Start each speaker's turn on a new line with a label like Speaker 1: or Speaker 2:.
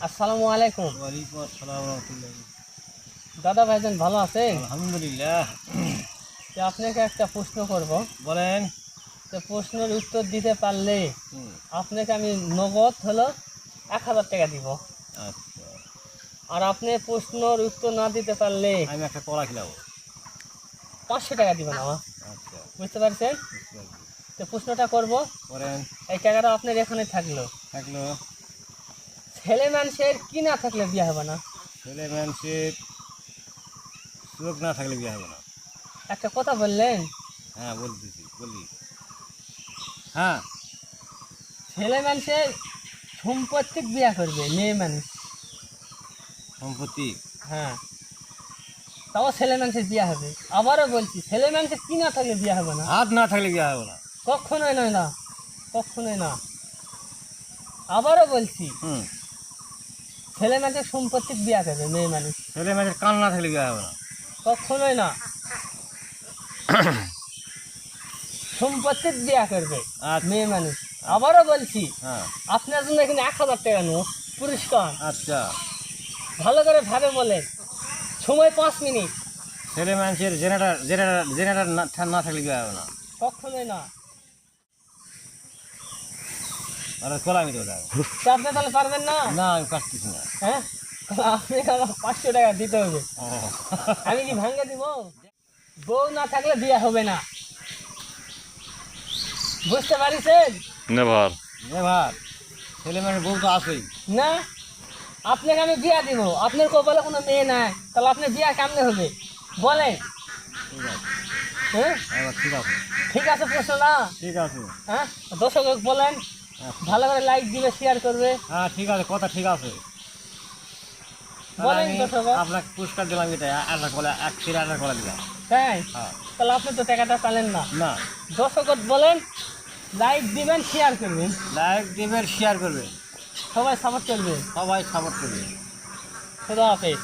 Speaker 1: আসসালামু আলাইকুম।
Speaker 2: ওয়ালাইকুম আসসালাম রহমতুল্লাহ।
Speaker 1: দাদা ভাইজান ভালো আছেন?
Speaker 2: আলহামদুলিল্লাহ।
Speaker 1: তো আপনাকে একটা প্রশ্ন করব।
Speaker 2: বলেন।
Speaker 1: তো প্রশ্নের উত্তর দিতে পারলে
Speaker 2: হুম,
Speaker 1: আপনাকে আমি নগদ হলো 1000 টাকা দিব।
Speaker 2: আচ্ছা,
Speaker 1: আর আপনি প্রশ্নের উত্তর না দিতে পারলে
Speaker 2: আমি একটা কলা খিলাবো।
Speaker 1: 500 টাকা দিবেন আমার।
Speaker 2: আচ্ছা,
Speaker 1: বুঝতে পারছেন?
Speaker 2: বুঝতে পারছি।
Speaker 1: তো প্রশ্নটা করব,
Speaker 2: করেন।
Speaker 1: এই টাকাটা আপনার এখানে থাকলো।
Speaker 2: থাকলো।
Speaker 1: ছেলে মানুষের কি না থাকলে বিয়ে হবে না?
Speaker 2: ছেলে মানুষের চোখ না থাকলে বিয়ে হবে না।
Speaker 1: একটা কথা বললেন,
Speaker 2: হ্যাঁ, বলতেছি, বলি। হ্যাঁ।
Speaker 1: ছেলে মানুষের সম্পত্তি বিয়ে করবে, মেয়ে মানুষ।
Speaker 2: সম্পত্তি।
Speaker 1: হ্যাঁ, তাও ছেলে মানুষের বিয়ে হবে। আবারও বলছি, ছেলে মানুষের কি না থাকলে বিয়ে হবে না?
Speaker 2: হাত না থাকলে বিয়ে হবে না।
Speaker 1: কখনোই নয় না, কখনোই না। আবারও বলছি,
Speaker 2: হুম।
Speaker 1: ছেলে মানুষের সম্পত্তি বিয়ে করবে, মেয়ে মানুষ।
Speaker 2: ছেলে মানুষের কান না থাকলে বিয়ে হবে না।
Speaker 1: কখনোই না, সম্পত্তি বিয়ে করবে
Speaker 2: আচ্ছা।
Speaker 1: মেয়ে মানুষ। আবারও বলছি,
Speaker 2: হ্যাঁ।
Speaker 1: আপনার জন্য এখানে 1000 টাকা নোট পুরস্কার।
Speaker 2: আচ্ছা।
Speaker 1: ভালো করে ভাবে বলেন, সময় 5 মিনিট।
Speaker 2: ছেলে মানুষের জেনারেটর জেনারেটর জেনারেটর না থাকলে বিয়ে হবে না।
Speaker 1: কখনোই না।
Speaker 2: আর কলা আমি দেবো।
Speaker 1: তা আপনি তাহলে পারবেন না?
Speaker 2: না, আমি কাটতেছি না।
Speaker 1: হ্যাঁ, তাহলে আপনাকে আমার 500 টাকা দিতে হবে।
Speaker 2: ও।
Speaker 1: আমি কি ভাঙ্গে দিব? বউ না থাকলে বিয়ে হবে না, বুঝতে পারিছেন?
Speaker 3: নেভার।
Speaker 2: এবার ছেলে মেয়ের বউ তো আসেই।
Speaker 1: না, আপনাকে আমি বিয়া দিব, আপনার কপালে কোনো মেয়ে নাই, তাহলে আপনার বিয়া কেমনে হবে বলেন?
Speaker 2: ঠিক আছে।
Speaker 1: হ্যাঁ,
Speaker 2: এবার ঠিক আছে।
Speaker 1: ঠিক আছে প্রশ্ন না?
Speaker 2: ঠিক আছে।
Speaker 1: হ্যাঁ, দর্শক বলেন,
Speaker 2: আচ্ছা।
Speaker 1: ভালো করে লাইক দিবে, শেয়ার করবে।
Speaker 2: হ্যাঁ, ঠিক আছে, কথা ঠিক আছে। তাহলে
Speaker 1: বলেন
Speaker 2: আমি
Speaker 1: দর্শক।
Speaker 2: আপনাকে পুরস্কার দিলাম, এটা একটা কলা, এক ছেলে একটা কলা দিলাম।
Speaker 1: তাই?
Speaker 2: হ্যাঁ।
Speaker 1: তাহলে আপনি তো টাকাটা পেলেন না।
Speaker 2: না,
Speaker 1: দর্শক বলেন, লাইক দিবেন, শেয়ার করবেন,
Speaker 2: লাইক দিবেন, শেয়ার করবেন,
Speaker 1: সবাই সাপোর্ট করবে।
Speaker 2: সবাই সাপোর্ট করবে।
Speaker 1: খুদা হাফেজ।